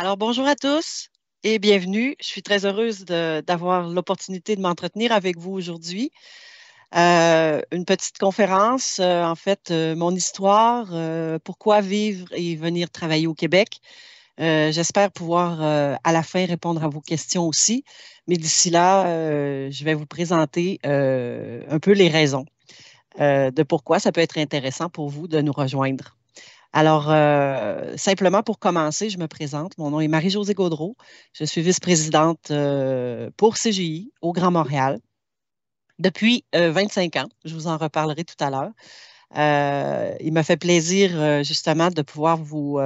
Alors, bonjour à tous et bienvenue. Je suis très heureuse d'avoir l'opportunité de m'entretenir avec vous aujourd'hui. Une petite conférence, mon histoire, pourquoi vivre et venir travailler au Québec. J'espère pouvoir à la fin répondre à vos questions aussi, mais d'ici là, je vais vous présenter un peu les raisons de pourquoi ça peut être intéressant pour vous de nous rejoindre. Alors, simplement pour commencer, je me présente. Mon nom est Marie-Josée Gaudreault. Je suis vice-présidente pour CGI au Grand Montréal depuis 25 ans. Je vous en reparlerai tout à l'heure. Il me fait plaisir justement de pouvoir vous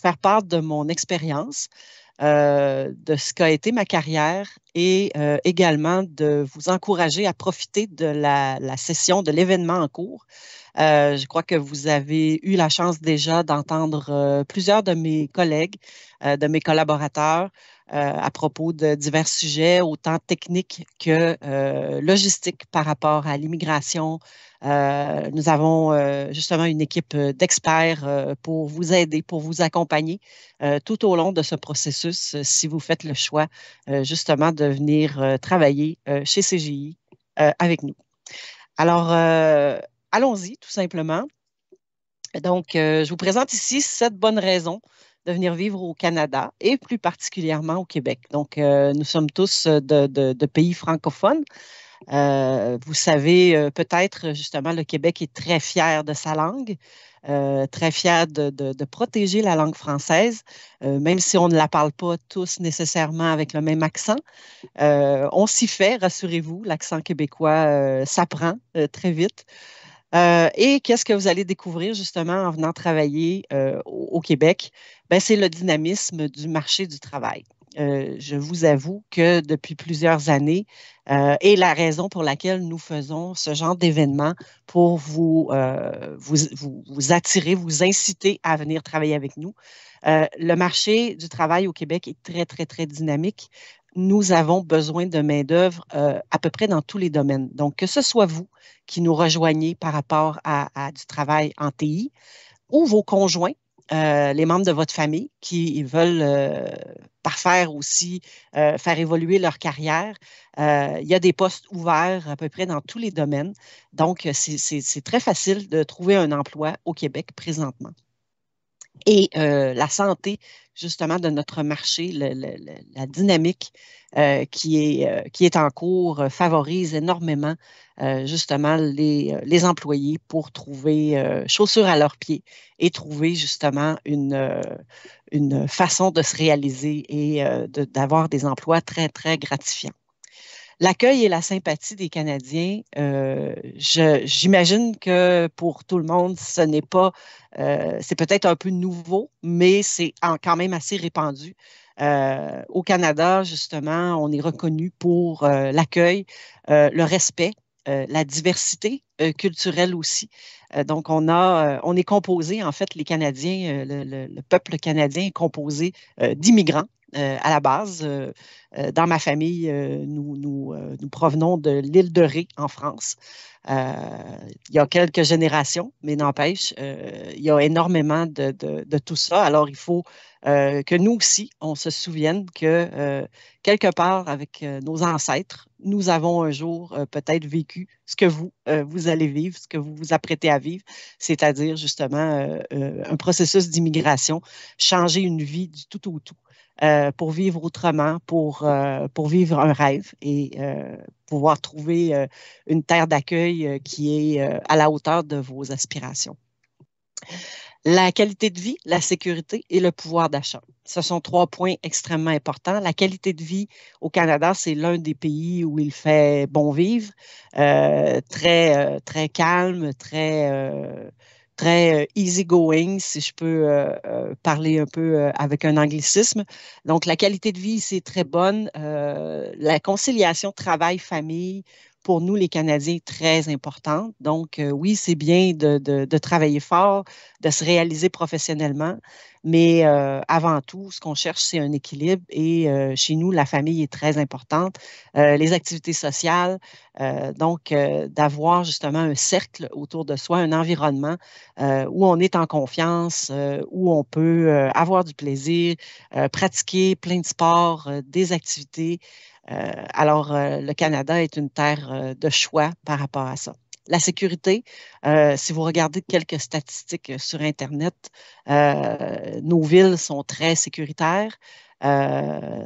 faire part de mon expérience, de ce qu'a été ma carrière et également de vous encourager à profiter de la session, de l'événement en cours. Je crois que vous avez eu la chance déjà d'entendre plusieurs de mes collègues, de mes collaborateurs à propos de divers sujets, autant techniques que logistiques par rapport à l'immigration. Nous avons justement une équipe d'experts pour vous aider, pour vous accompagner tout au long de ce processus, si vous faites le choix justement de venir travailler chez CGI avec nous. Alors, allons-y tout simplement. Donc, je vous présente ici 7 bonnes raisons de venir vivre au Canada et plus particulièrement au Québec. Donc, nous sommes tous de pays francophones. Vous savez, peut-être justement, le Québec est très fier de sa langue, très fier de protéger la langue française, même si on ne la parle pas tous nécessairement avec le même accent. On s'y fait, rassurez-vous, l'accent québécois s'apprend très vite. Et qu'est-ce que vous allez découvrir justement en venant travailler au Québec? Ben, c'est le dynamisme du marché du travail. Je vous avoue que depuis plusieurs années, et la raison pour laquelle nous faisons ce genre d'événement pour vous attirer, vous inciter à venir travailler avec nous. Le marché du travail au Québec est très, très, très dynamique. Nous avons besoin de main-d'œuvre à peu près dans tous les domaines. Donc, que ce soit vous qui nous rejoignez par rapport à du travail en TI ou vos conjoints, les membres de votre famille qui veulent parfaire aussi, faire évoluer leur carrière. Il y a des postes ouverts à peu près dans tous les domaines. Donc, c'est très facile de trouver un emploi au Québec présentement. Et la santé, justement, de notre marché, la dynamique qui est en cours favorise énormément, justement, les employés pour trouver chaussures à leurs pieds et trouver, justement, une façon de se réaliser et d'avoir des emplois très, très gratifiants. L'accueil et la sympathie des Canadiens, j'imagine que pour tout le monde, ce n'est pas, c'est peut-être un peu nouveau, mais c'est quand même assez répandu. Au Canada, justement, on est reconnu pour l'accueil, le respect, la diversité culturelle aussi. Donc, on est composé, en fait, les Canadiens, le peuple canadien est composé d'immigrants à la base. Dans ma famille, nous provenons de l'île de Ré en France. Euh, il y a quelques générations, mais n'empêche, il y a énormément de tout ça. Alors, il faut que nous aussi, on se souvienne que quelque part avec nos ancêtres, nous avons un jour peut-être vécu ce que vous allez vivre, ce que vous vous apprêtez à vivre, c'est-à-dire justement un processus d'immigration, changer une vie du tout au tout pour vivre autrement, pour vivre un rêve et pouvoir trouver une terre d'accueil qui est à la hauteur de vos aspirations. La qualité de vie, la sécurité et le pouvoir d'achat. Ce sont 3 points extrêmement importants. La qualité de vie au Canada, c'est l'un des pays où il fait bon vivre, très calme, très easy-going, si je peux parler un peu avec un anglicisme. Donc, la qualité de vie, c'est très bonne. La conciliation travail-famille, pour nous, les Canadiens, très importante. Donc, oui, c'est bien de travailler fort, de se réaliser professionnellement, mais avant tout, ce qu'on cherche, c'est un équilibre et chez nous, la famille est très importante. Les activités sociales, donc d'avoir justement un cercle autour de soi, un environnement où on est en confiance, où on peut avoir du plaisir, pratiquer plein de sports, des activités. Alors, le Canada est une terre de choix par rapport à ça. La sécurité, si vous regardez quelques statistiques sur Internet, nos villes sont très sécuritaires.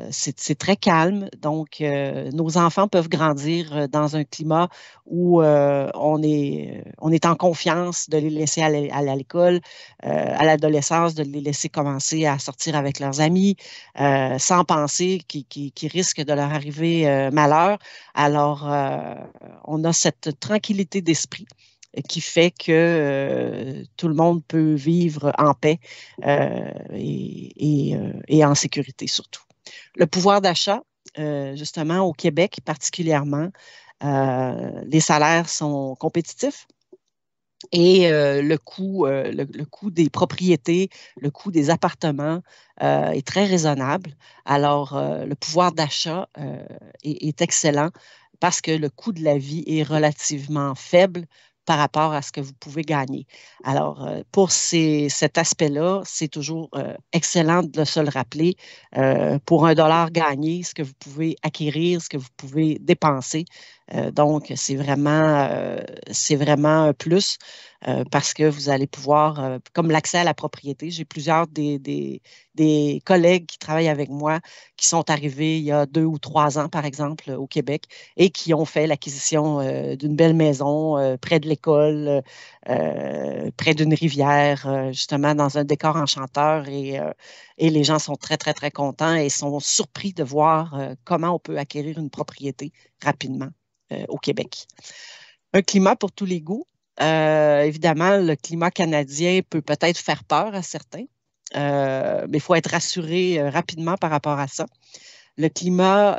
C'est très calme. Donc, nos enfants peuvent grandir dans un climat où on est en confiance de les laisser aller à l'école, à l'adolescence, de les laisser commencer à sortir avec leurs amis, sans penser qu'il risque de leur arriver malheur. Alors, on a cette tranquillité d'esprit qui fait que tout le monde peut vivre en paix et en sécurité surtout. Le pouvoir d'achat, justement au Québec particulièrement, les salaires sont compétitifs. Et le coût des propriétés, le coût des appartements est très raisonnable. Alors, le pouvoir d'achat est excellent parce que le coût de la vie est relativement faible par rapport à ce que vous pouvez gagner. Alors, pour cet aspect-là, c'est toujours excellent de se le rappeler. Pour un dollar gagné, ce que vous pouvez acquérir, ce que vous pouvez dépenser. Donc, c'est vraiment un plus parce que vous allez pouvoir, comme l'accès à la propriété, j'ai plusieurs des collègues qui travaillent avec moi qui sont arrivés il y a 2 ou 3 ans, par exemple, au Québec et qui ont fait l'acquisition d'une belle maison près de l'école, près d'une rivière, justement dans un décor enchanteur et les gens sont très, très, très contents et sont surpris de voir comment on peut acquérir une propriété rapidement au Québec. Un climat pour tous les goûts. Évidemment, le climat canadien peut peut-être faire peur à certains, mais il faut être rassuré rapidement par rapport à ça. Le climat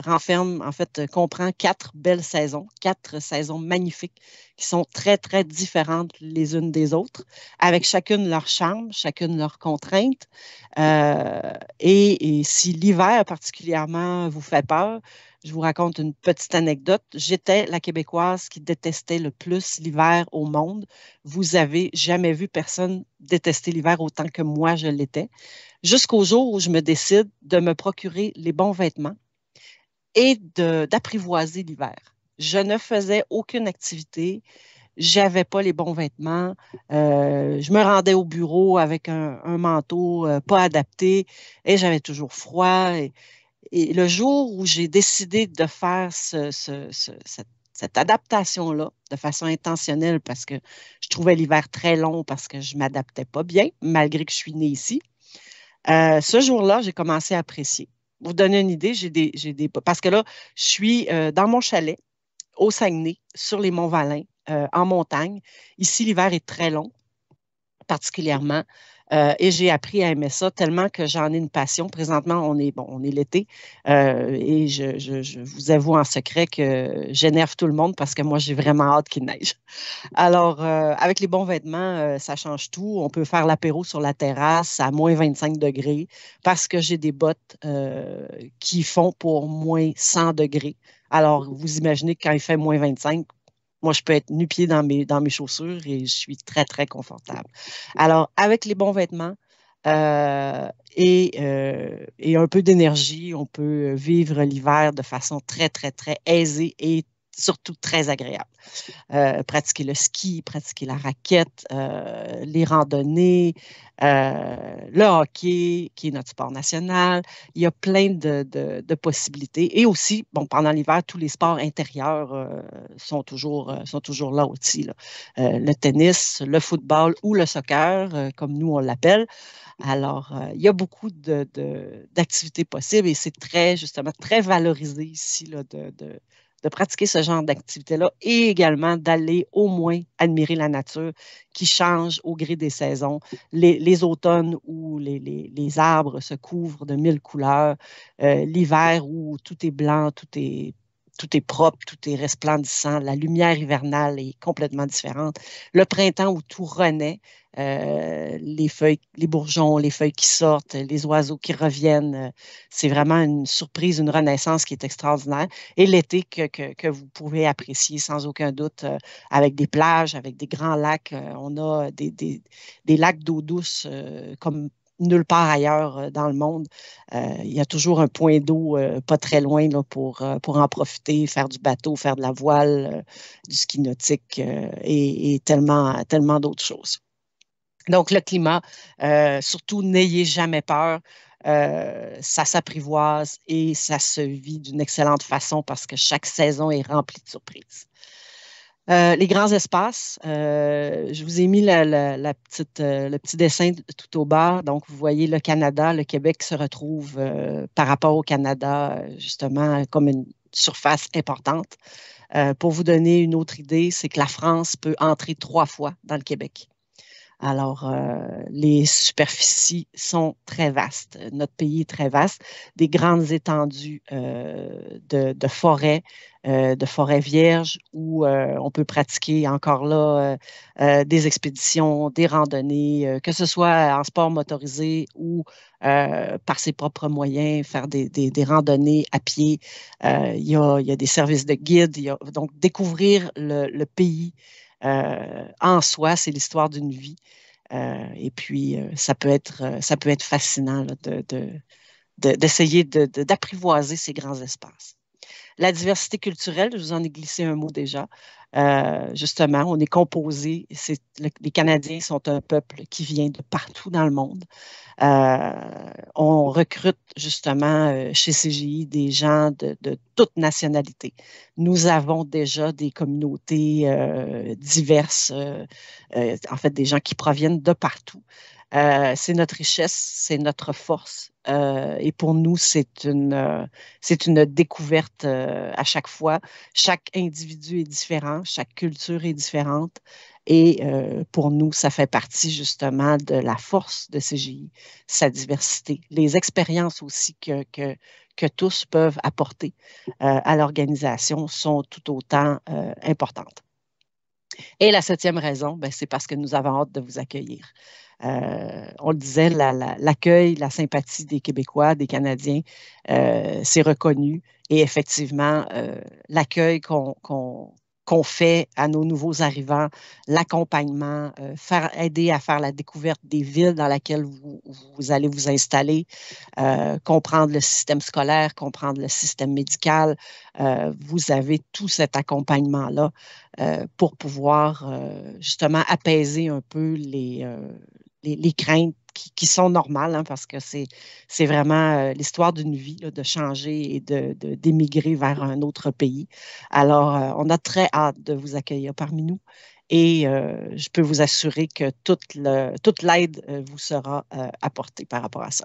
renferme, en fait, comprend 4 saisons magnifiques qui sont très, très différentes les unes des autres, avec chacune leur charme, chacune leurs contraintes. Et si l'hiver particulièrement vous fait peur, je vous raconte une petite anecdote. J'étais la Québécoise qui détestait le plus l'hiver au monde. Vous avez jamais vu personne détester l'hiver autant que moi je l'étais jusqu'au jour où je me décide de me procurer les bons vêtements et d'apprivoiser l'hiver. Je ne faisais aucune activité, j'avais pas les bons vêtements, je me rendais au bureau avec un manteau pas adapté et j'avais toujours froid. Et le jour où j'ai décidé de faire cette adaptation-là de façon intentionnelle parce que je trouvais l'hiver très long parce que je ne m'adaptais pas bien, malgré que je suis née ici, ce jour-là, j'ai commencé à apprécier. Pour vous donner une idée, parce que là, je suis dans mon chalet au Saguenay, sur les Monts-Valin, en montagne. Ici, l'hiver est très long, particulièrement. Et j'ai appris à aimer ça tellement que j'en ai une passion. Présentement, on est l'été et je vous avoue en secret que j'énerve tout le monde parce que moi, j'ai vraiment hâte qu'il neige. Alors, avec les bons vêtements, ça change tout. On peut faire l'apéro sur la terrasse à moins 25 degrés parce que j'ai des bottes qui font pour moins 100 degrés. Alors, vous imaginez que quand il fait moins 25, moi, je peux être nu-pied dans mes chaussures et je suis très, très confortable. Alors, avec les bons vêtements et un peu d'énergie, on peut vivre l'hiver de façon très, très, très aisée et surtout très agréable. Pratiquer le ski, pratiquer la raquette, les randonnées, le hockey, qui est notre sport national. Il y a plein de possibilités. Et aussi, bon, pendant l'hiver, tous les sports intérieurs sont toujours là aussi, là. Le tennis, le football ou le soccer, comme nous on l'appelle. Alors, il y a beaucoup d'activités possibles et c'est très, justement, très valorisé ici là, de pratiquer ce genre d'activité-là et également d'aller au moins admirer la nature qui change au gré des saisons. Les automnes où les arbres se couvrent de 1000 couleurs, l'hiver où tout est blanc, tout est propre, tout est resplendissant. La lumière hivernale est complètement différente. Le printemps où tout renaît, les feuilles, les bourgeons, les feuilles qui sortent, les oiseaux qui reviennent. C'est vraiment une surprise, une renaissance qui est extraordinaire. Et l'été que vous pouvez apprécier sans aucun doute avec des plages, avec des grands lacs. On a des lacs d'eau douce comme nulle part ailleurs dans le monde. Il y a toujours un point d'eau pas très loin là, pour en profiter, faire du bateau, faire de la voile, du ski nautique et tellement, tellement d'autres choses. Donc, le climat, surtout, n'ayez jamais peur. Ça s'apprivoise et ça se vit d'une excellente façon parce que chaque saison est remplie de surprises. Les grands espaces, je vous ai mis le petit dessin tout au bas. Donc, vous voyez le Canada, le Québec se retrouve par rapport au Canada, justement, comme une surface importante. Pour vous donner une autre idée, c'est que la France peut entrer 3 fois dans le Québec. Alors, les superficies sont très vastes. Notre pays est très vaste. Des grandes étendues de forêts vierges où on peut pratiquer encore là des expéditions, des randonnées, que ce soit en sport motorisé ou par ses propres moyens, faire des randonnées à pied. Il y a des services de guide. Donc, découvrir le pays en soi, c'est l'histoire d'une vie. Et puis, ça peut être fascinant là, d'essayer d'apprivoiser ces grands espaces. La diversité culturelle, je vous en ai glissé un mot déjà. Justement, on est composé, les Canadiens sont un peuple qui vient de partout dans le monde. On recrute justement chez CGI des gens de toute nationalité. Nous avons déjà des communautés diverses, en fait des gens qui proviennent de partout. C'est notre richesse, c'est notre force. Et pour nous, c'est une découverte à chaque fois. Chaque individu est différent, chaque culture est différente. Et pour nous, ça fait partie justement de la force de CGI, sa diversité, les expériences aussi que tous peuvent apporter à l'organisation sont tout autant importantes. Et la 7e raison, ben, c'est parce que nous avons hâte de vous accueillir. On le disait, l'accueil, la sympathie des Québécois, des Canadiens, c'est reconnu. Et effectivement, l'accueil qu'on fait à nos nouveaux arrivants, l'accompagnement, aider à faire la découverte des villes dans lesquelles vous allez vous installer, comprendre le système scolaire, comprendre le système médical. Vous avez tout cet accompagnement-là pour pouvoir justement apaiser un peu les craintes qui sont normales, hein, parce que c'est vraiment l'histoire d'une vie, là, de changer et d'émigrer vers un autre pays. Alors, on a très hâte de vous accueillir parmi nous et je peux vous assurer que toute l'aide vous sera apportée par rapport à ça.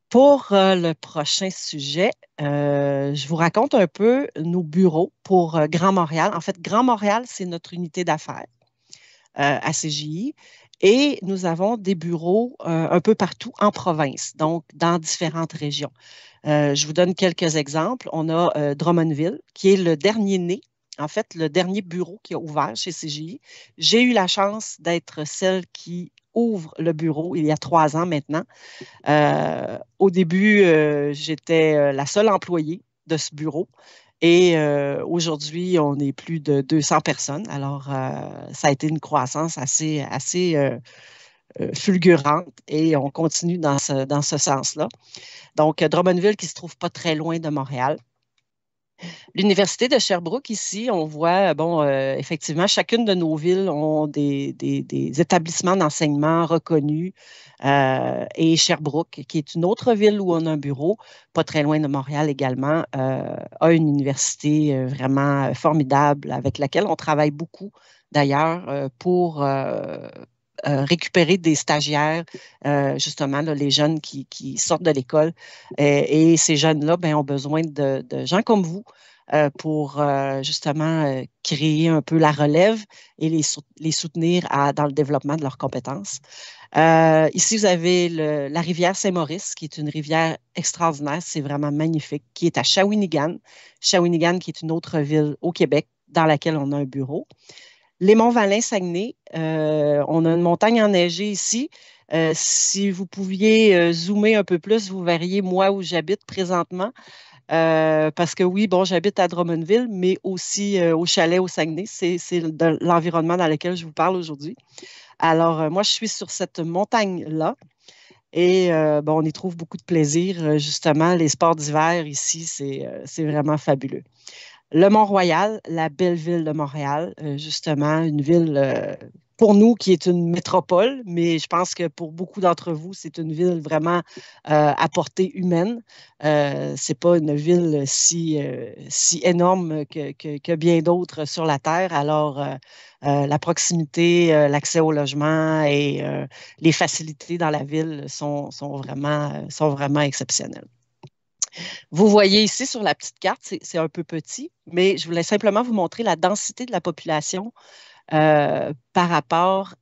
Pour le prochain sujet, je vous raconte un peu nos bureaux pour Grand Montréal. En fait, Grand Montréal, c'est notre unité d'affaires à CGI. Et nous avons des bureaux un peu partout en province, donc dans différentes régions. Je vous donne quelques exemples. On a Drummondville, qui est le dernier né, en fait, le dernier bureau qui a ouvert chez CGI. J'ai eu la chance d'être celle qui ouvre le bureau il y a 3 ans maintenant. Au début, j'étais la seule employée de ce bureau. Et aujourd'hui, on est plus de 200 personnes. Alors, ça a été une croissance assez fulgurante et on continue dans ce sens-là. Donc, Drummondville qui se trouve pas très loin de Montréal. L'Université de Sherbrooke, ici, on voit, bon, effectivement, chacune de nos villes ont des établissements d'enseignement reconnus. Et Sherbrooke, qui est une autre ville où on a un bureau, pas très loin de Montréal également, a une université vraiment formidable avec laquelle on travaille beaucoup, d'ailleurs, pour récupérer des stagiaires, justement, là, les jeunes qui sortent de l'école. Et ces jeunes-là ben, ont besoin de gens comme vous pour justement créer un peu la relève et les soutenir dans le développement de leurs compétences. Ici, vous avez la rivière Saint-Maurice, qui est une rivière extraordinaire, c'est vraiment magnifique, qui est à Shawinigan. Shawinigan, qui est une autre ville au Québec dans laquelle on a un bureau. Les Monts-Valin-Saguenay, on a une montagne enneigée ici. Si vous pouviez zoomer un peu plus, vous verriez moi où j'habite présentement. Parce que oui, bon, j'habite à Drummondville, mais aussi au chalet au Saguenay. C'est l'environnement dans lequel je vous parle aujourd'hui. Alors, moi, je suis sur cette montagne-là et bon, on y trouve beaucoup de plaisir. Justement, les sports d'hiver ici, c'est vraiment fabuleux. Le Mont-Royal, la belle ville de Montréal, justement, une ville pour nous qui est une métropole, mais je pense que pour beaucoup d'entre vous, c'est une ville vraiment à portée humaine. C'est pas une ville si énorme que bien d'autres sur la Terre. Alors, la proximité, l'accès au logement et les facilités dans la ville sont vraiment exceptionnelles. Vous voyez ici sur la petite carte, c'est un peu petit, mais je voulais simplement vous montrer la densité de la population par rapport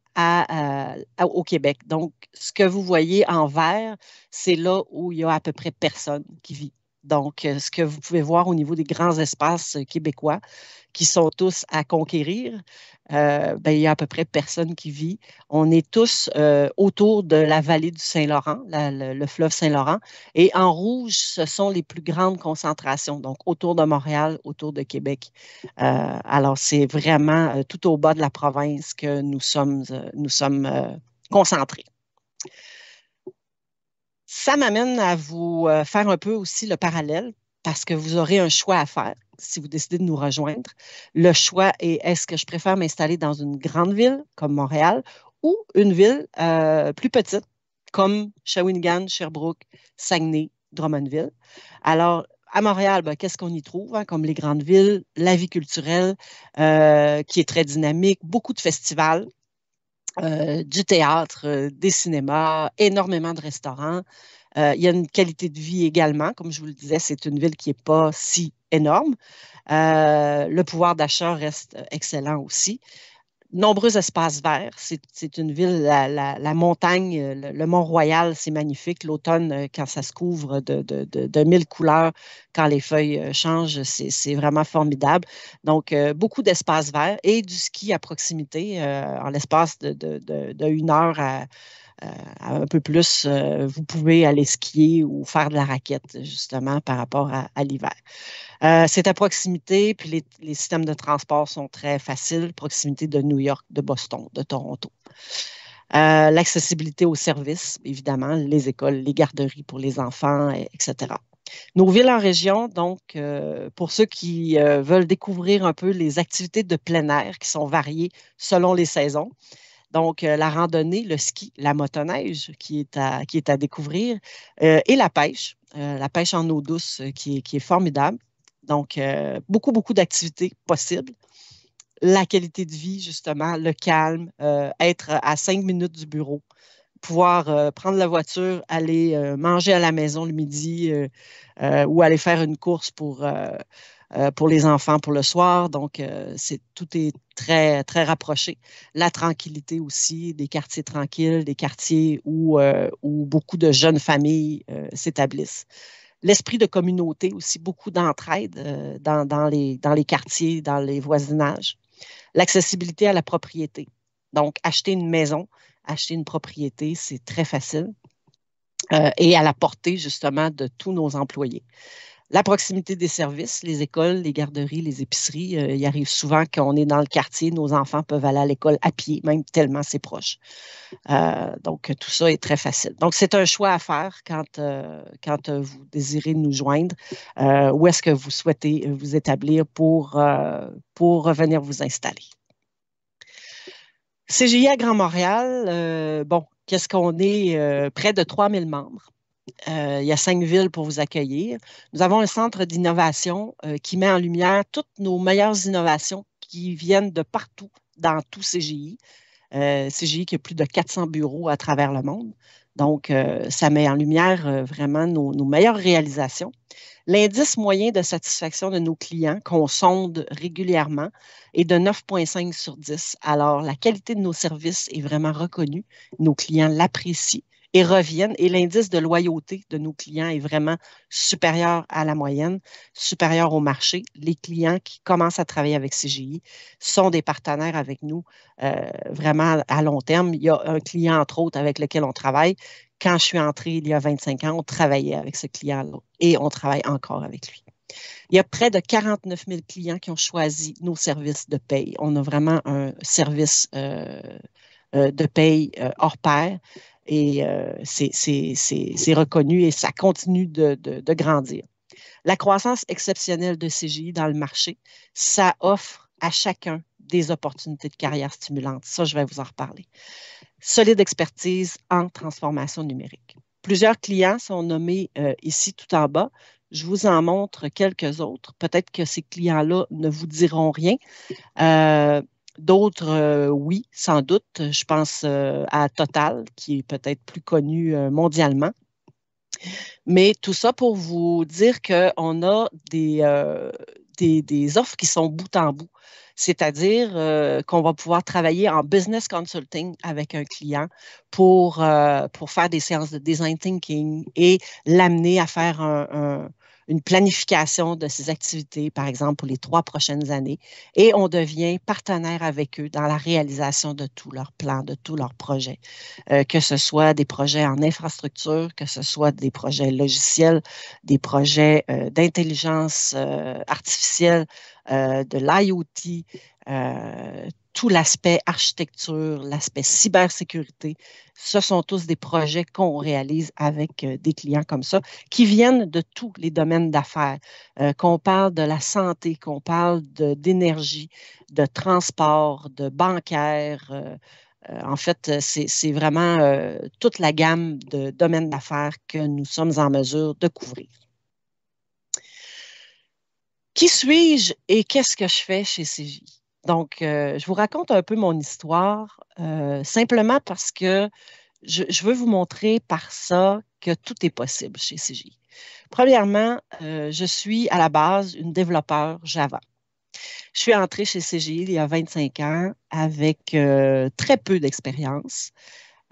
au Québec. Donc, ce que vous voyez en vert, c'est là où il y a à peu près personne qui vit. Donc, ce que vous pouvez voir au niveau des grands espaces québécois, qui sont tous à conquérir, ben, il y a à peu près personne qui vit. On est tous autour de la vallée du Saint-Laurent, le fleuve Saint-Laurent, et en rouge, ce sont les plus grandes concentrations, donc autour de Montréal, autour de Québec. Alors, c'est vraiment tout au bas de la province que nous sommes concentrés. Ça m'amène à vous faire un peu aussi le parallèle parce que vous aurez un choix à faire si vous décidez de nous rejoindre. Le choix est est-ce que je préfère m'installer dans une grande ville comme Montréal ou une ville plus petite comme Shawinigan, Sherbrooke, Saguenay, Drummondville. Alors, à Montréal, ben, qu'est-ce qu'on y trouve, hein, comme les grandes villes? La vie culturelle qui est très dynamique, beaucoup de festivals, du théâtre, des cinémas, énormément de restaurants. Il y a une qualité de vie également. Comme je vous le disais, c'est une ville qui n'est pas si énorme. Le pouvoir d'achat reste excellent aussi. Nombreux espaces verts. C'est une ville, la montagne, le Mont-Royal, c'est magnifique. L'automne, quand ça se couvre de mille couleurs, quand les feuilles changent, c'est vraiment formidable. Donc, beaucoup d'espaces verts et du ski à proximité en l'espace de une heure à un peu plus, vous pouvez aller skier ou faire de la raquette, justement, par rapport à l'hiver. C'est à proximité, puis les systèmes de transport sont très faciles, proximité de New York, de Boston, de Toronto. L'accessibilité aux services, évidemment, les écoles, les garderies pour les enfants, etc. Nos villes en région, donc, pour ceux qui veulent découvrir un peu les activités de plein air qui sont variées selon les saisons, donc, la randonnée, le ski, la motoneige qui est à découvrir et la pêche en eau douce qui est formidable. Donc, beaucoup d'activités possibles. La qualité de vie, justement, le calme, être à 5 minutes du bureau, pouvoir prendre la voiture, aller manger à la maison le midi ou aller faire une course pour les enfants pour le soir. Donc, tout est très rapproché. La tranquillité aussi, des quartiers tranquilles, des quartiers où beaucoup de jeunes familles s'établissent. L'esprit de communauté aussi, beaucoup d'entraide dans les quartiers, dans les voisinages. L'accessibilité à la propriété. Donc, acheter une maison, acheter une propriété, c'est très facile et à la portée justement de tous nos employés. La proximité des services, les écoles, les garderies, les épiceries, il arrive souvent qu'on est dans le quartier, nos enfants peuvent aller à l'école à pied, même tellement c'est proche. Donc, tout ça est très facile. Donc, c'est un choix à faire quand vous désirez nous joindre. Où est-ce que vous souhaitez vous établir pour revenir vous installer? CGI à Grand Montréal, bon, qu'est-ce qu'on est? Près de 3000 membres. Il y a 5 villes pour vous accueillir. Nous avons un centre d'innovation qui met en lumière toutes nos meilleures innovations qui viennent de partout dans tout CGI. CGI qui a plus de 400 bureaux à travers le monde. Donc, ça met en lumière vraiment nos meilleures réalisations. L'indice moyen de satisfaction de nos clients qu'on sonde régulièrement est de 9,5 sur 10. Alors, la qualité de nos services est vraiment reconnue. Nos clients l'apprécient et reviennent. Et l'indice de loyauté de nos clients est vraiment supérieur à la moyenne, supérieur au marché. Les clients qui commencent à travailler avec CGI sont des partenaires avec nous vraiment à long terme. Il y a un client, entre autres, avec lequel on travaille. Quand je suis entrée il y a 25 ans, on travaillait avec ce client-là et on travaille encore avec lui. Il y a près de 49 000 clients qui ont choisi nos services de paye. On a vraiment un service de paye hors pair et c'est reconnu et ça continue de grandir. La croissance exceptionnelle de CGI dans le marché, ça offre à chacun des opportunités de carrière stimulantes. Ça, je vais vous en reparler. Solide expertise en transformation numérique. Plusieurs clients sont nommés ici tout en bas. Je vous en montre quelques autres. Peut-être que ces clients-là ne vous diront rien. D'autres, oui, sans doute. Je pense à Total, qui est peut-être plus connu mondialement. Mais tout ça pour vous dire qu'on a des offres qui sont bout en bout. C'est-à-dire qu'on va pouvoir travailler en business consulting avec un client pour faire des séances de design thinking et l'amener à faire une planification de ses activités, par exemple, pour les 3 prochaines années. Et on devient partenaire avec eux dans la réalisation de tous leurs plans, de tous leurs projets, que ce soit des projets en infrastructure, que ce soit des projets logiciels, des projets d'intelligence artificielle, de l'IoT, tout l'aspect architecture, l'aspect cybersécurité. Ce sont tous des projets qu'on réalise avec des clients comme ça, qui viennent de tous les domaines d'affaires, qu'on parle de la santé, qu'on parle d'énergie, de transport, de bancaire. En fait, c'est vraiment toute la gamme de domaines d'affaires que nous sommes en mesure de couvrir. Qui suis-je et qu'est-ce que je fais chez CGI? Donc, je vous raconte un peu mon histoire, simplement parce que je veux vous montrer par ça que tout est possible chez CGI. Premièrement, je suis à la base une développeur Java. Je suis entrée chez CGI il y a 25 ans avec très peu d'expérience,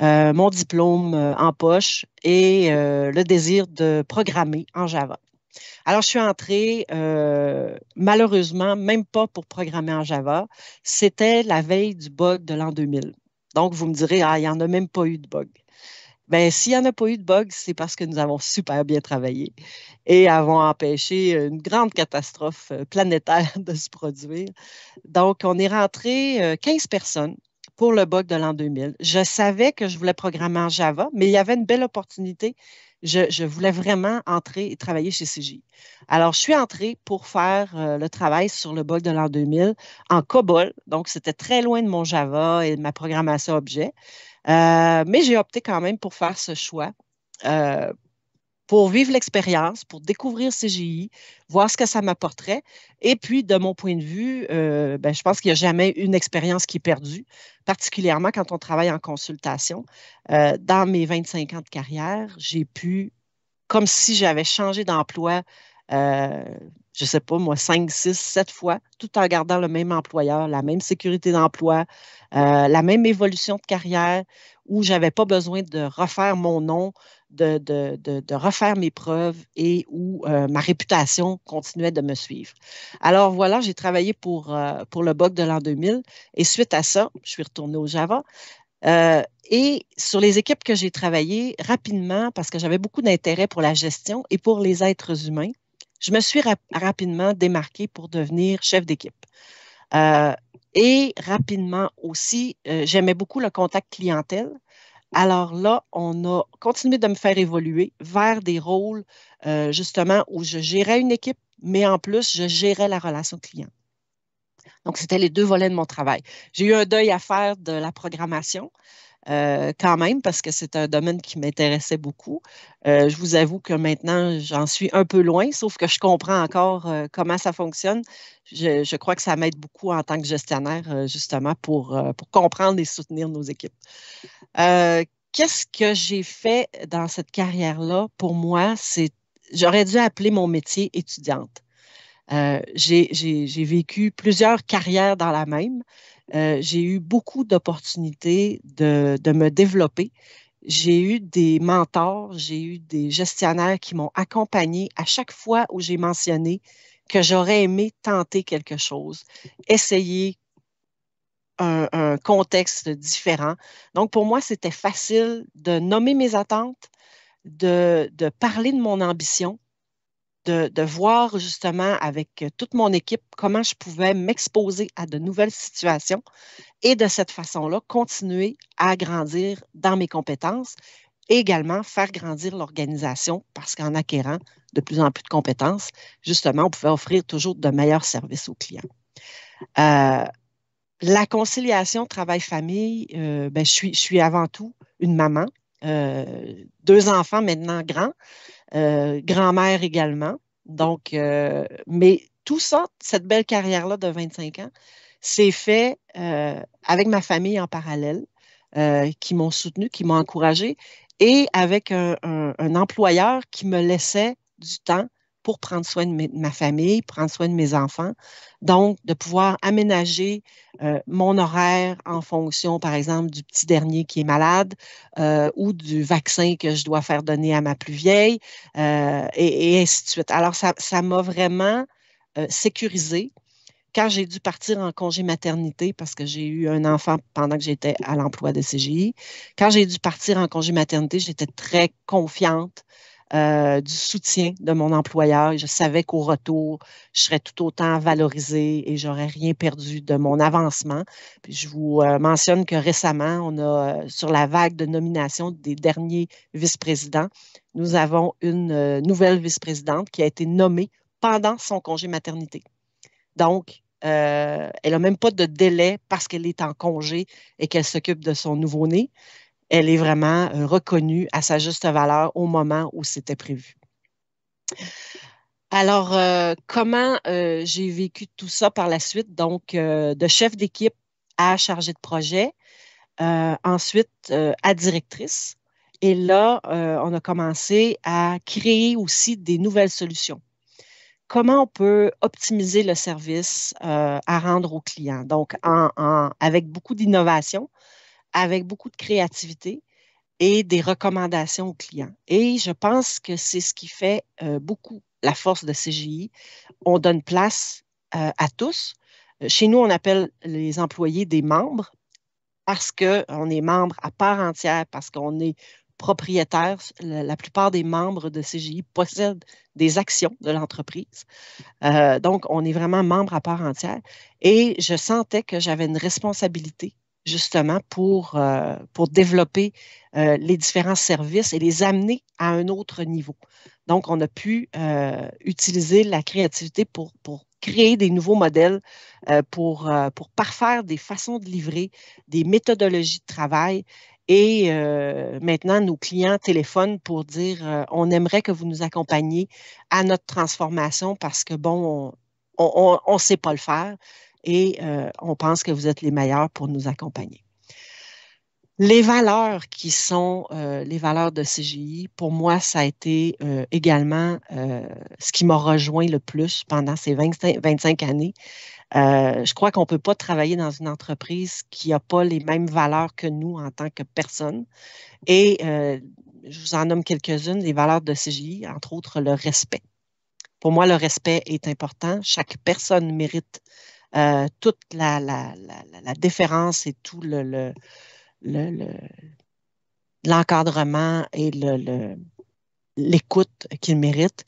mon diplôme en poche et le désir de programmer en Java. Alors, je suis entrée, malheureusement, même pas pour programmer en Java. C'était la veille du bug de l'an 2000. Donc, vous me direz, ah, il n'y en a même pas eu de bug. Bien, s'il n'y en a pas eu de bug, c'est parce que nous avons super bien travaillé et avons empêché une grande catastrophe planétaire de se produire. Donc, on est rentré 15 personnes pour le bug de l'an 2000. Je savais que je voulais programmer en Java, mais il y avait une belle opportunité. Je voulais vraiment entrer et travailler chez CGI. Alors, je suis entrée pour faire le travail sur le bug de l'an 2000 en COBOL. Donc, c'était très loin de mon Java et de ma programmation objet. Mais j'ai opté quand même pour faire ce choix, euh, pour vivre l'expérience, pour découvrir CGI, voir ce que ça m'apporterait. Et puis, de mon point de vue, ben, je pense qu'il n'y a jamais une expérience qui est perdue, particulièrement quand on travaille en consultation. Dans mes 25 ans de carrière, j'ai pu, comme si j'avais changé d'emploi, euh, je ne sais pas, moi, 5, 6, 7 fois, tout en gardant le même employeur, la même sécurité d'emploi, la même évolution de carrière, où je n'avais pas besoin de refaire mon nom, de refaire mes preuves et où ma réputation continuait de me suivre. Alors voilà, j'ai travaillé pour le bug de l'an 2000 et suite à ça, je suis retournée au Java. Et sur les équipes que j'ai travaillées rapidement, parce que j'avais beaucoup d'intérêt pour la gestion et pour les êtres humains, je me suis rapidement démarquée pour devenir chef d'équipe. Euh, et rapidement aussi, j'aimais beaucoup le contact clientèle. Alors là, on a continué de me faire évoluer vers des rôles justement où je gérais une équipe, mais en plus, je gérais la relation client. Donc, c'était les deux volets de mon travail. J'ai eu un deuil à faire de la programmation quand même parce que c'est un domaine qui m'intéressait beaucoup. Je vous avoue que maintenant, j'en suis un peu loin, sauf que je comprends encore comment ça fonctionne. Je crois que ça m'aide beaucoup en tant que gestionnaire, justement, pour comprendre et soutenir nos équipes. Qu'est-ce que j'ai fait dans cette carrière-là? Pour moi, j'aurais dû appeler mon métier étudiante. J'ai vécu plusieurs carrières dans la même. J'ai eu beaucoup d'opportunités de me développer. J'ai eu des mentors, j'ai eu des gestionnaires qui m'ont accompagné à chaque fois où j'ai mentionné que j'aurais aimé tenter quelque chose, essayer un contexte différent. Donc, pour moi, c'était facile de nommer mes attentes, de parler de mon ambition, de voir justement avec toute mon équipe comment je pouvais m'exposer à de nouvelles situations et de cette façon-là, continuer à grandir dans mes compétences et également faire grandir l'organisation parce qu'en acquérant de plus en plus de compétences, justement, on pouvait offrir toujours de meilleurs services aux clients. Euh, la conciliation travail-famille, ben, je suis avant tout une maman, deux enfants maintenant grands, grand-mère également. Donc, mais tout ça, cette belle carrière-là de 25 ans, c'est fait avec ma famille en parallèle, qui m'ont soutenu, qui m'ont encouragé, et avec un employeur qui me laissait du temps pour prendre soin de ma famille, prendre soin de mes enfants. Donc, de pouvoir aménager mon horaire en fonction, par exemple, du petit dernier qui est malade ou du vaccin que je dois faire donner à ma plus vieille, et ainsi de suite. Alors, ça m'a vraiment sécurisée quand j'ai dû partir en congé maternité parce que j'ai eu un enfant pendant que j'étais à l'emploi de CGI. Quand j'ai dû partir en congé maternité, j'étais très confiante du soutien de mon employeur. Je savais qu'au retour, je serais tout autant valorisée et j'aurais rien perdu de mon avancement. Puis je vous mentionne que récemment, on a, sur la vague de nomination des derniers vice-présidents, nous avons une nouvelle vice-présidente qui a été nommée pendant son congé maternité. Donc, elle n'a même pas de délai parce qu'elle est en congé et qu'elle s'occupe de son nouveau-né. Elle est vraiment reconnue à sa juste valeur au moment où c'était prévu. Alors, comment j'ai vécu tout ça par la suite? Donc, de chef d'équipe à chargée de projet, ensuite à directrice. Et là, on a commencé à créer aussi des nouvelles solutions. Comment on peut optimiser le service à rendre aux clients? Donc, avec beaucoup d'innovation, avec beaucoup de créativité et des recommandations aux clients. Et je pense que c'est ce qui fait beaucoup la force de CGI. On donne place à tous. Chez nous, on appelle les employés des membres parce qu'on est membre à part entière, parce qu'on est propriétaire. La plupart des membres de CGI possèdent des actions de l'entreprise. Donc, on est vraiment membre à part entière. Et je sentais que j'avais une responsabilité justement pour développer les différents services et les amener à un autre niveau. Donc, on a pu utiliser la créativité pour créer des nouveaux modèles, pour parfaire des façons de livrer, des méthodologies de travail. Et maintenant, nos clients téléphonent pour dire on aimerait que vous nous accompagniez à notre transformation parce que, bon, on ne sait pas le faire et on pense que vous êtes les meilleurs pour nous accompagner. Les valeurs qui sont les valeurs de CGI, pour moi, ça a été également ce qui m'a rejoint le plus pendant ces 25 années. Je crois qu'on ne peut pas travailler dans une entreprise qui n'a pas les mêmes valeurs que nous en tant que personne. Et je vous en nomme quelques-unes, les valeurs de CGI, entre autres le respect. Pour moi, le respect est important. Chaque personne mérite toute la déférence et tout l'encadrement et l'écoute qu'il mérite.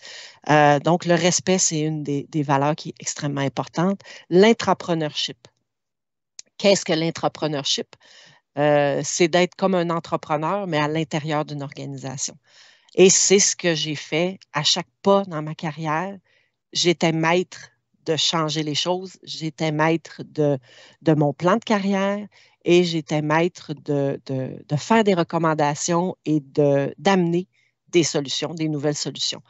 Donc, le respect, c'est une des valeurs qui est extrêmement importante. L'intrapreneurship. Qu'est-ce que l'intrapreneurship? C'est d'être comme un entrepreneur, mais à l'intérieur d'une organisation. Et c'est ce que j'ai fait à chaque pas dans ma carrière. J'étais maître de changer les choses, j'étais maître de mon plan de carrière et j'étais maître de faire des recommandations et d'amener des solutions, des nouvelles solutions.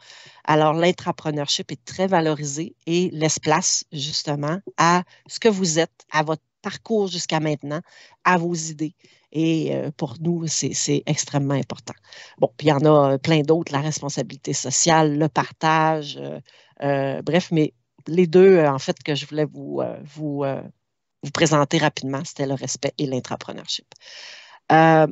Alors, l'intrapreneurship est très valorisé et laisse place justement à ce que vous êtes, à votre parcours jusqu'à maintenant, à vos idées. Et pour nous, c'est extrêmement important. Bon, puis il y en a plein d'autres, la responsabilité sociale, le partage, bref, mais les deux, en fait, que je voulais vous présenter rapidement, c'était le respect et l'intrapreneurship. Euh,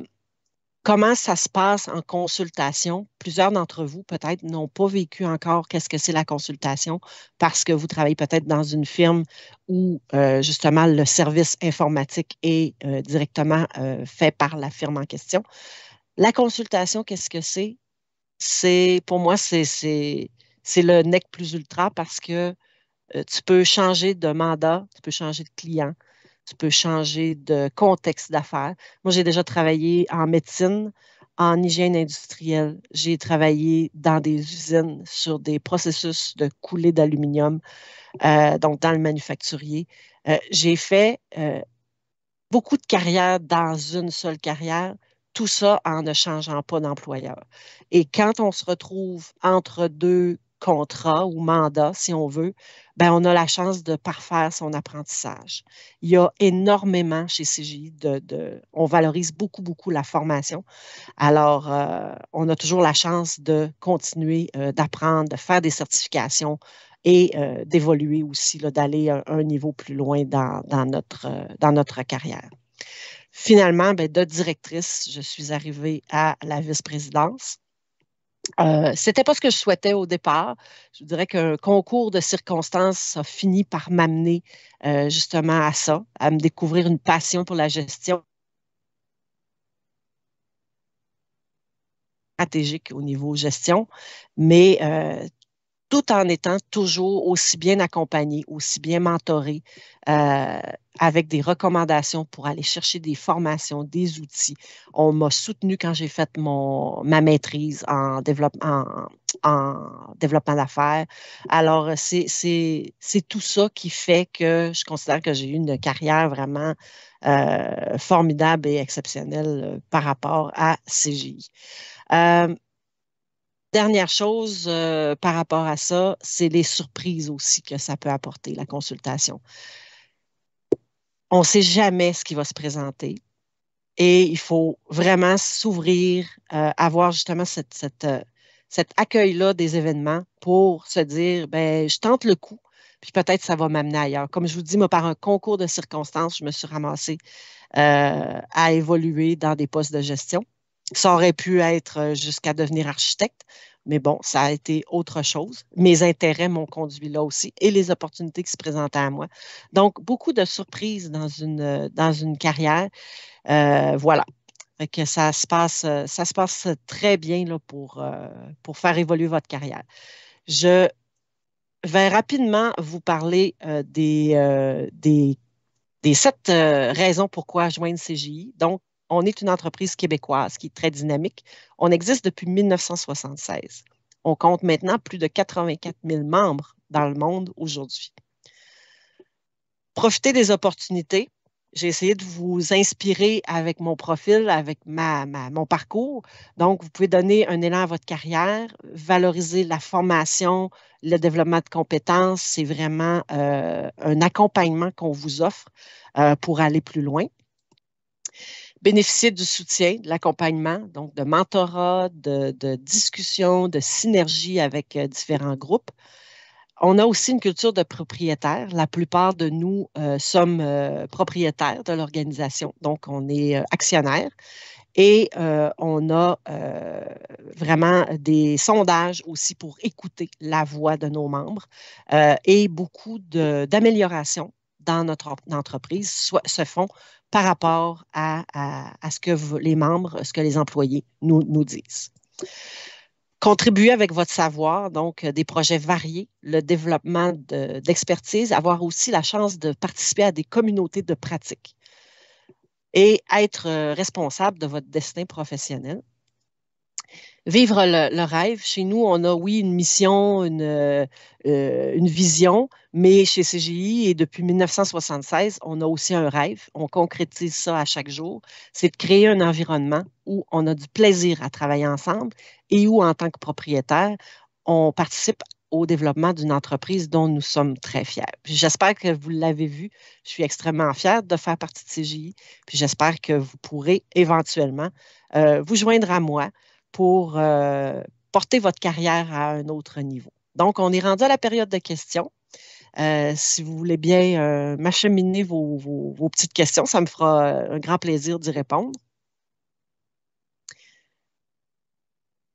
Comment ça se passe en consultation? Plusieurs d'entre vous, peut-être, n'ont pas vécu encore qu'est-ce que c'est la consultation parce que vous travaillez peut-être dans une firme où, justement, le service informatique est directement fait par la firme en question. La consultation, qu'est-ce que c'est? Pour moi, c'est le nec plus ultra parce que tu peux changer de mandat, tu peux changer de client, tu peux changer de contexte d'affaires. Moi, j'ai déjà travaillé en médecine, en hygiène industrielle. J'ai travaillé dans des usines sur des processus de coulée d'aluminium, donc dans le manufacturier. J'ai fait beaucoup de carrières dans une seule carrière, tout ça en ne changeant pas d'employeur. Et quand on se retrouve entre deux contrats ou mandats, si on veut, ben on a la chance de parfaire son apprentissage. Il y a énormément chez CGI on valorise beaucoup, beaucoup la formation. Alors, on a toujours la chance de continuer d'apprendre, de faire des certifications et d'évoluer aussi, d'aller un niveau plus loin dans notre carrière. Finalement, ben, de directrice, je suis arrivée à la vice-présidence. C'était pas ce que je souhaitais au départ. Je dirais qu'un concours de circonstances a fini par m'amener justement à ça, à me découvrir une passion pour la gestion stratégique au niveau gestion, mais tout en étant toujours aussi bien accompagné, aussi bien mentoré, euh, avec des recommandations pour aller chercher des formations, des outils. On m'a soutenu quand j'ai fait ma maîtrise en développement d'affaires. Alors, c'est tout ça qui fait que je considère que j'ai eu une carrière vraiment formidable et exceptionnelle par rapport à CGI. Euh, Dernière chose par rapport à ça, c'est les surprises aussi que ça peut apporter, la consultation. On ne sait jamais ce qui va se présenter et il faut vraiment s'ouvrir, avoir justement cet accueil-là des événements pour se dire, ben, je tente le coup, puis peut-être ça va m'amener ailleurs. Comme je vous dis, moi, par un concours de circonstances, je me suis ramassée à évoluer dans des postes de gestion. Ça aurait pu être jusqu'à devenir architecte, mais bon, ça a été autre chose. Mes intérêts m'ont conduit là aussi et les opportunités qui se présentaient à moi. Donc, beaucoup de surprises dans une carrière. Voilà. Fait que ça se passe très bien là, pour faire évoluer votre carrière. Je vais rapidement vous parler des 7 raisons pourquoi joindre CGI. Donc, on est une entreprise québécoise qui est très dynamique. On existe depuis 1976. On compte maintenant plus de 84 000 membres dans le monde aujourd'hui. Profitez des opportunités. J'ai essayé de vous inspirer avec mon profil, avec mon parcours. Donc, vous pouvez donner un élan à votre carrière, valoriser la formation, le développement de compétences. C'est vraiment un accompagnement qu'on vous offre pour aller plus loin. Bénéficier du soutien, de l'accompagnement, donc de mentorat, de discussion, de synergie avec différents groupes. On a aussi une culture de propriétaire. La plupart de nous sommes propriétaires de l'organisation, donc on est actionnaire et on a vraiment des sondages aussi pour écouter la voix de nos membres et beaucoup d'améliorations dans notre entreprise se font par rapport à ce que les membres, ce que les employés nous disent. Contribuer avec votre savoir, donc des projets variés, le développement d'expertise, avoir aussi la chance de participer à des communautés de pratique et être responsable de votre destin professionnel. Vivre le rêve. Chez nous, on a, oui, une mission, une vision, mais chez CGI, et depuis 1976, on a aussi un rêve. On concrétise ça à chaque jour. C'est de créer un environnement où on a du plaisir à travailler ensemble et où, en tant que propriétaire, on participe au développement d'une entreprise dont nous sommes très fiers. J'espère que vous l'avez vu, je suis extrêmement fière de faire partie de CGI, puis j'espère que vous pourrez éventuellement vous joindre à moi pour porter votre carrière à un autre niveau. Donc, on est rendu à la période de questions. Si vous voulez bien m'acheminer vos petites questions, ça me fera un grand plaisir d'y répondre.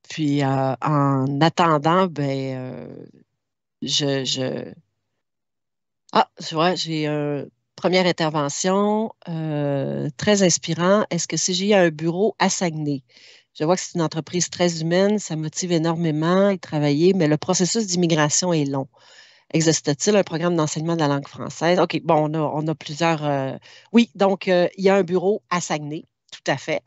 Puis, en attendant, ben, je... Ah, je vois, j'ai une première intervention très inspirant. Est-ce que CGI a un bureau à Saguenay? Je vois que c'est une entreprise très humaine, ça motive énormément à travailler, mais le processus d'immigration est long. Existe-t-il un programme d'enseignement de la langue française? OK, bon, on a plusieurs. Oui, donc, il y a un bureau à Saguenay, tout à fait.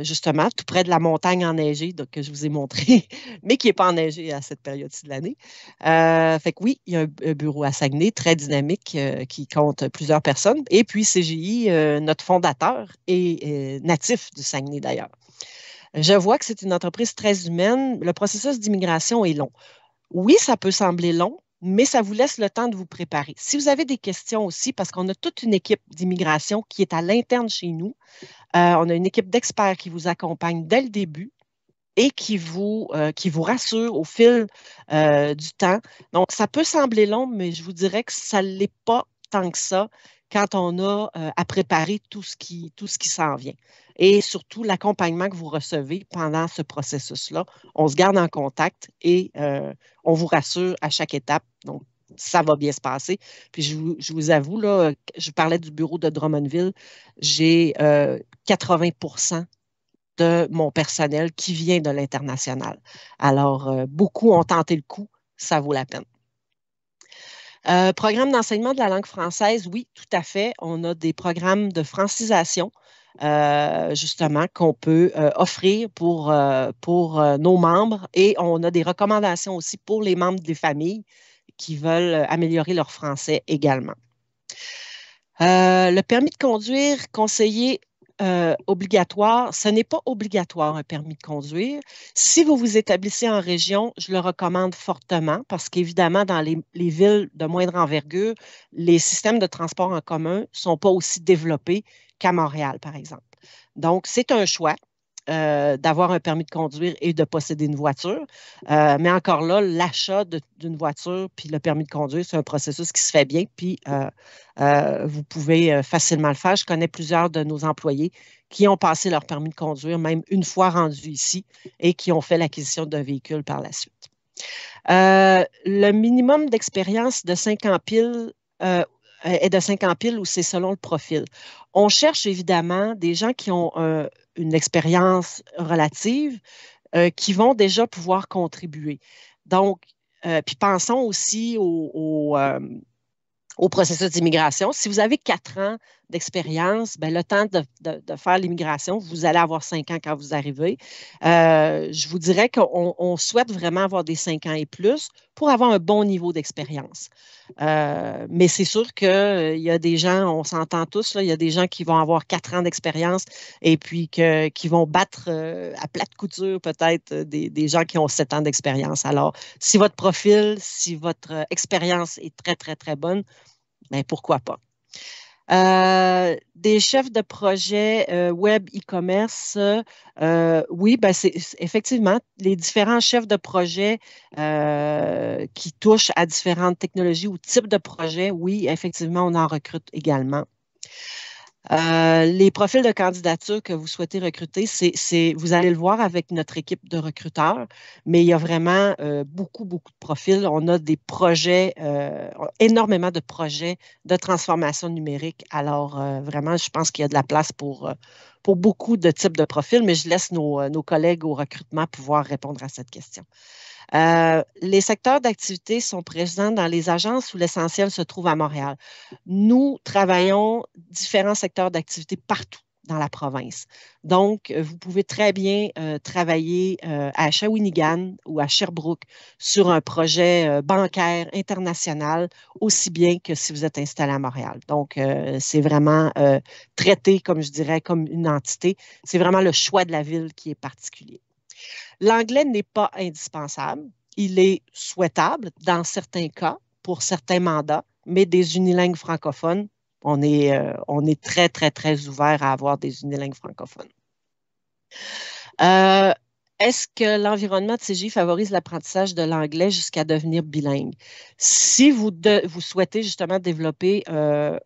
Justement, tout près de la montagne enneigée donc, que je vous ai montré, mais qui n'est pas enneigée à cette période-ci de l'année. Fait que oui, il y a un bureau à Saguenay, très dynamique, qui compte plusieurs personnes. Et puis, CGI, notre fondateur, est natif du Saguenay d'ailleurs. Je vois que c'est une entreprise très humaine. Le processus d'immigration est long. Oui, ça peut sembler long, mais ça vous laisse le temps de vous préparer. Si vous avez des questions aussi, parce qu'on a toute une équipe d'immigration qui est à l'interne chez nous, on a une équipe d'experts qui vous accompagne dès le début et qui vous rassure au fil du temps. Donc, ça peut sembler long, mais je vous dirais que ça ne l'est pas tant que ça quand on a à préparer tout ce qui s'en vient. Et surtout, l'accompagnement que vous recevez pendant ce processus-là. On se garde en contact et on vous rassure à chaque étape. Donc, ça va bien se passer. Puis, je vous avoue, là, je parlais du bureau de Drummondville, j'ai 80 de mon personnel qui vient de l'international. Alors, beaucoup ont tenté le coup, ça vaut la peine. Programme d'enseignement de la langue française, oui, tout à fait. On a des programmes de francisation, justement, qu'on peut offrir pour nos membres et on a des recommandations aussi pour les membres des familles qui veulent améliorer leur français également. Le permis de conduire conseillé obligatoire, ce n'est pas obligatoire un permis de conduire. Si vous vous établissez en région, je le recommande fortement parce qu'évidemment, dans les villes de moindre envergure, les systèmes de transport en commun ne sont pas aussi développés qu'à Montréal, par exemple. Donc, c'est un choix. D'avoir un permis de conduire et de posséder une voiture. Mais encore là, l'achat d'une voiture puis le permis de conduire, c'est un processus qui se fait bien, puis vous pouvez facilement le faire. Je connais plusieurs de nos employés qui ont passé leur permis de conduire, même une fois rendus ici, et qui ont fait l'acquisition d'un véhicule par la suite. Le minimum d'expérience de 5 ans pile est de 5 ans pile ou c'est selon le profil. On cherche évidemment des gens qui ont une expérience relative qui vont déjà pouvoir contribuer. Donc, puis pensons aussi au processus d'immigration. Si vous avez 4 ans d'expérience, ben, le temps de faire l'immigration, vous allez avoir 5 ans quand vous arrivez. Je vous dirais qu'on souhaite vraiment avoir des 5 ans et plus pour avoir un bon niveau d'expérience. Mais c'est sûr qu'il y a des gens, on s'entend tous, là, il y a des gens qui vont avoir 4 ans d'expérience et puis qui vont battre à plate couture peut-être des gens qui ont 7 ans d'expérience. Alors, si votre profil, si votre expérience est très, très, très bonne, bien, pourquoi pas? Des chefs de projet web e-commerce, oui, ben c'est effectivement les différents chefs de projet qui touchent à différentes technologies ou types de projets, oui, effectivement, on en recrute également. Les profils de candidature que vous souhaitez recruter, vous allez le voir avec notre équipe de recruteurs, mais il y a vraiment beaucoup, beaucoup de profils. On a des projets, énormément de projets de transformation numérique. Alors, vraiment, je pense qu'il y a de la place pour beaucoup de types de profils, mais je laisse nos collègues au recrutement pouvoir répondre à cette question. Les secteurs d'activité sont présents dans les agences où l'essentiel se trouve à Montréal. Nous travaillons différents secteurs d'activité partout dans la province. Donc, vous pouvez très bien travailler à Shawinigan ou à Sherbrooke sur un projet bancaire international, aussi bien que si vous êtes installé à Montréal. Donc, c'est vraiment traité, comme je dirais, comme une entité. C'est vraiment le choix de la ville qui est particulier. L'anglais n'est pas indispensable. il est souhaitable dans certains cas, pour certains mandats, mais des unilingues francophones, on est très, très, très ouvert à avoir des unilingues francophones. Euh, Est-ce que l'environnement de CGI favorise l'apprentissage de l'anglais jusqu'à devenir bilingue? Si vous souhaitez justement développer,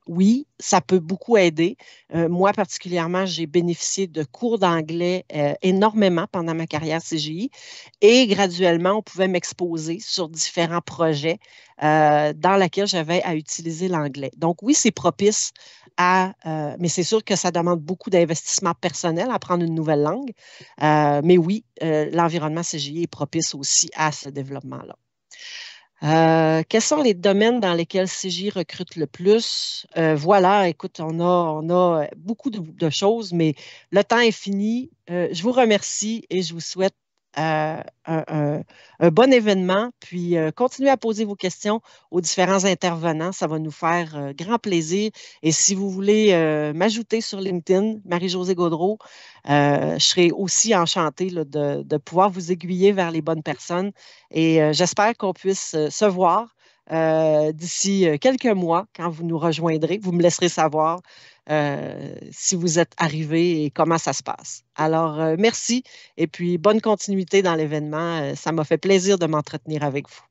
oui, ça peut beaucoup aider. Moi, particulièrement, j'ai bénéficié de cours d'anglais énormément pendant ma carrière CGI et graduellement, on pouvait m'exposer sur différents projets dans lesquels j'avais à utiliser l'anglais. Donc oui, c'est propice mais c'est sûr que ça demande beaucoup d'investissement personnel à apprendre une nouvelle langue. Mais oui, l'environnement CGI est propice aussi à ce développement-là. Quels sont les domaines dans lesquels CGI recrute le plus? Voilà, écoute, on a beaucoup de choses, mais le temps est fini. Je vous remercie et je vous souhaite un bon événement. Puis, continuez à poser vos questions aux différents intervenants. Ça va nous faire grand plaisir. Et si vous voulez m'ajouter sur LinkedIn, Marie-Josée Gaudreault, je serai aussi enchantée là, de pouvoir vous aiguiller vers les bonnes personnes. Et j'espère qu'on puisse se voir d'ici quelques mois quand vous nous rejoindrez. Vous me laisserez savoir si vous êtes arrivé et comment ça se passe. Alors, merci et puis bonne continuité dans l'événement. Ça m'a fait plaisir de m'entretenir avec vous.